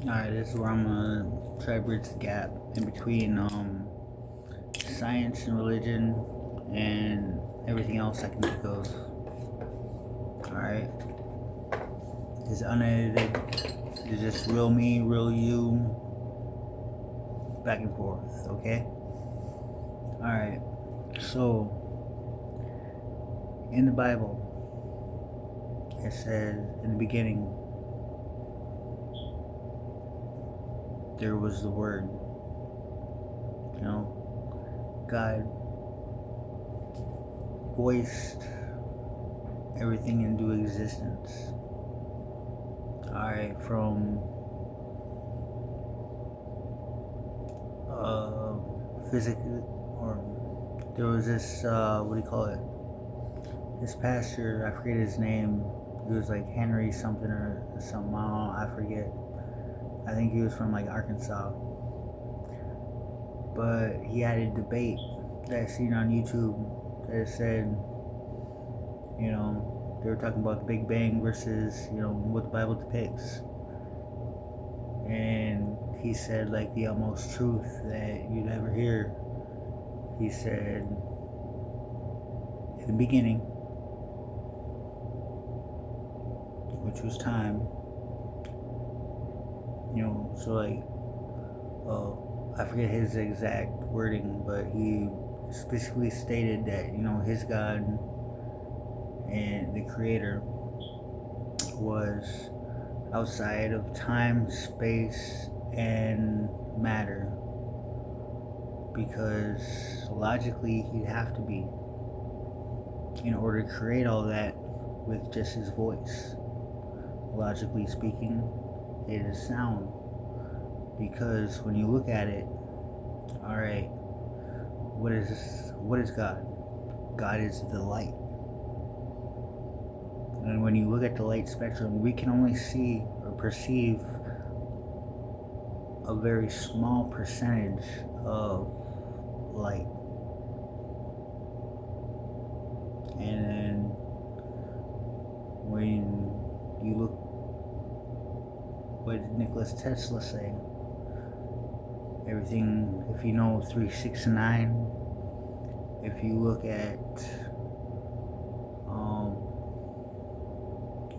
Alright, this is where I'm gonna try to bridge the gap in between science and religion and everything else I can think of. Alright, it's unedited. It's just real me, real you, back and forth, okay? Alright, so in the Bible, it says in the beginning, there was the Word. You know, God voiced everything into existence. Alright, from physically, or there was this, what do you call it? This pastor, I forget his name. He was like Henry something or something. I don't know, I forget. I think he was from like Arkansas. But he had a debate that I seen on YouTube that said, you know, they were talking about the Big Bang versus, you know, what the Bible depicts. And he said like the utmost truth that you'd ever hear. He said, in the beginning, which was time, you know, so like, I forget his exact wording, but he specifically stated that, you know, his God and the Creator was outside of time, space, and matter, because logically he'd have to be in order to create all that with just his voice. Logically speaking, it is sound. Because when you look at it, alright, what is God? God is the light. And when you look at the light spectrum, we can only see or perceive a very small percentage of light. And then when you look, what did Nikola Tesla say? Everything, if you know 3, 6, and 9, if you look at,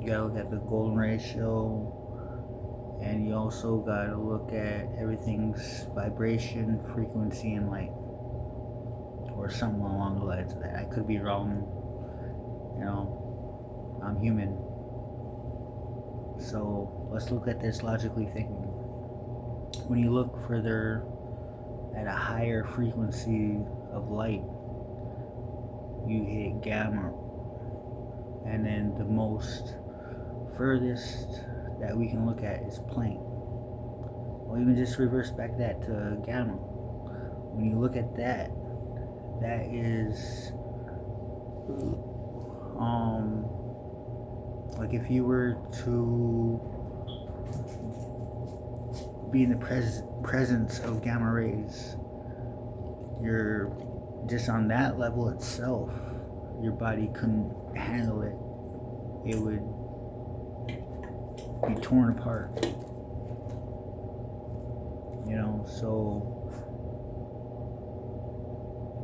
you gotta look at the golden ratio, and you also gotta look at everything's vibration, frequency, and light, or something along the lines of that. I could be wrong, you know, I'm human. So let's look at this logically thinking. When you look further at a higher frequency of light, you hit gamma, and then the most furthest that we can look at is Planck. Or even just reverse back that to gamma. When you look at that, that is like if you were to be in the presence of gamma rays, you're just on that level itself, your body couldn't handle it. It would be torn apart. You know, so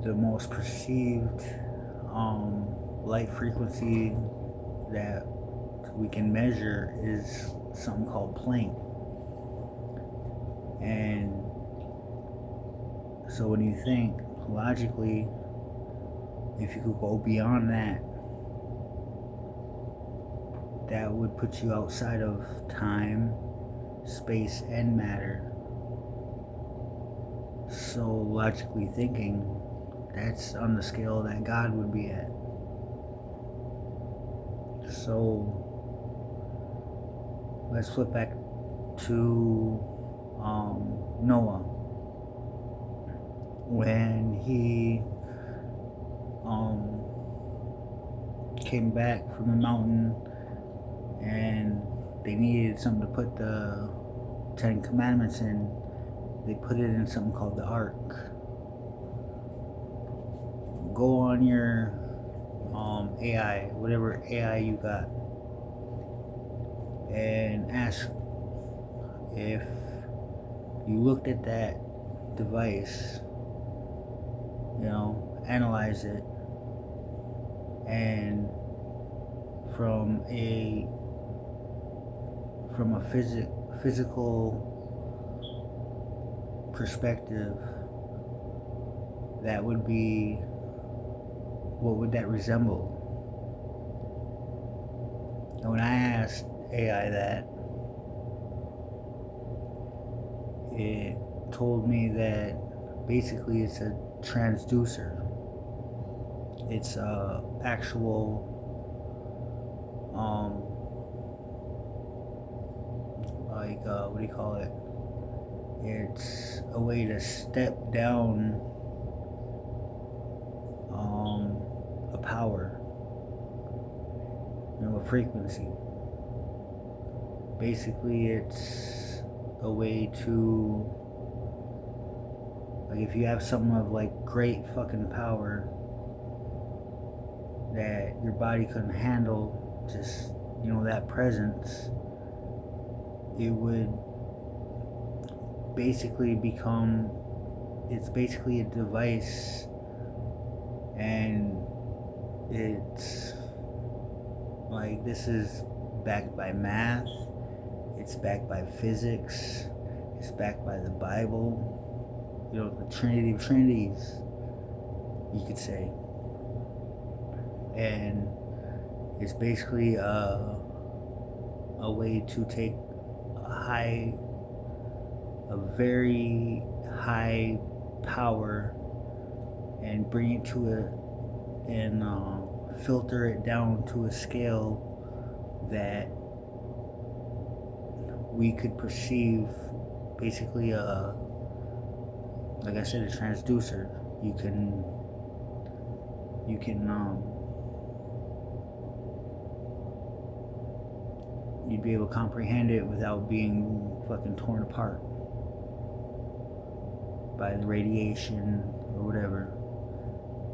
the most perceived light frequency that we can measure is something called Planck. And so when you think logically, if you could go beyond that, that would put you outside of time, space, and matter. So logically thinking, that's on the scale that God would be at. So let's flip back to Noah. When he came back from the mountain and they needed something to put the 10 Commandments in, they put it in something called the Ark. Go on your AI, whatever AI you got, and ask if you looked at that device, analyze it, and from a physical perspective, that would be, what would that resemble? And when I asked AI that, it told me that basically it's a transducer. It's a actual what do you call it? It's a way to step down a power, a frequency. Basically, it's a way to, like, if you have something of like great fucking power that your body couldn't handle, just that presence, it would basically become, it's basically a device, and it's like, this is backed by math, it's backed by physics, it's backed by the Bible, the Trinity of Trinities, you could say. And it's basically a way to take a very high power and bring it to and filter it down to a scale that we could perceive, basically like I said, a transducer. You can you'd be able to comprehend it without being fucking torn apart by the radiation or whatever.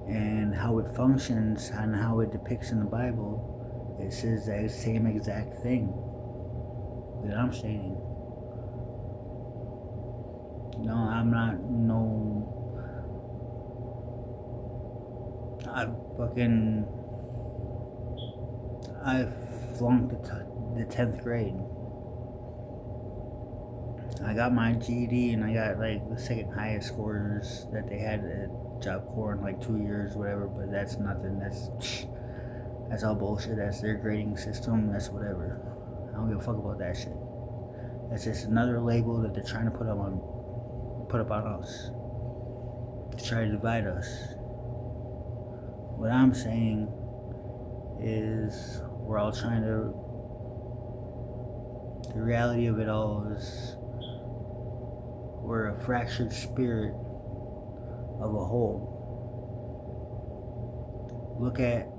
And how it functions and how it depicts in the Bible, it says that same exact thing that I'm stating. No, I'm not I flunked the 10th grade. I got my GED and I got like the second highest scores that they had at Job Corps in like 2 years, whatever. But that's nothing. That's all bullshit. That's their grading system. That's whatever. I don't give a fuck about that shit. That's just another label that they're trying to put up on us to try to divide us. What I'm saying is, we're all trying to. The reality of it all is, we're a fractured spirit of a whole. Look at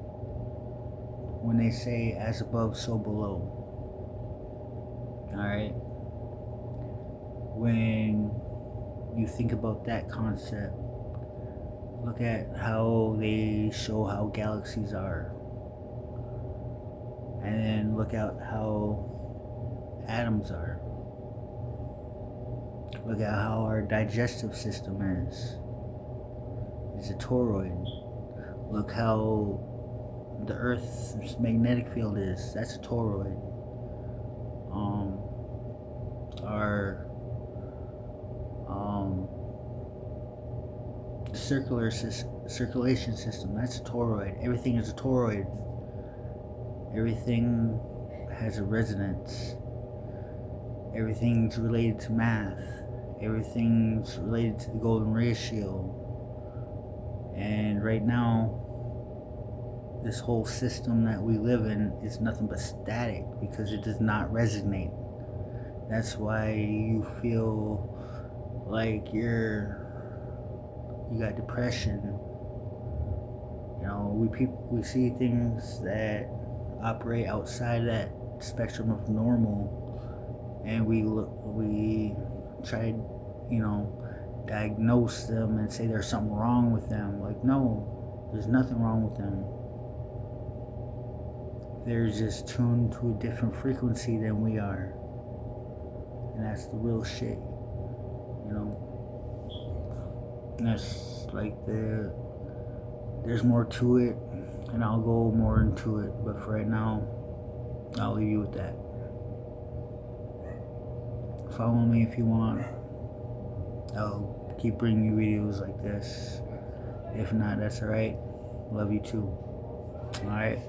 when they say as above, so below. Alright? When you think about that concept, look at how they show how galaxies are. And then look at how atoms are. Look at how our digestive system is. It's a toroid. Look how the Earth's magnetic field is. That's a toroid. Our circulation system, that's a toroid. Everything is a toroid. Everything has a resonance. Everything's related to math. Everything's related to the golden ratio. And right now, this whole system that we live in is nothing but static, because it does not resonate. That's why you feel like you got depression. We see things that operate outside that spectrum of normal, and we try diagnose them and say there's something wrong with them. Like, no, there's nothing wrong with them. They're just tuned to a different frequency than we are. And that's the real shit, you know. And that's like there's more to it, and I'll go more into it, but for right now, I'll leave you with that. Follow me if you want. I'll keep bringing you videos like this. If not, that's alright. Love you too. Alright.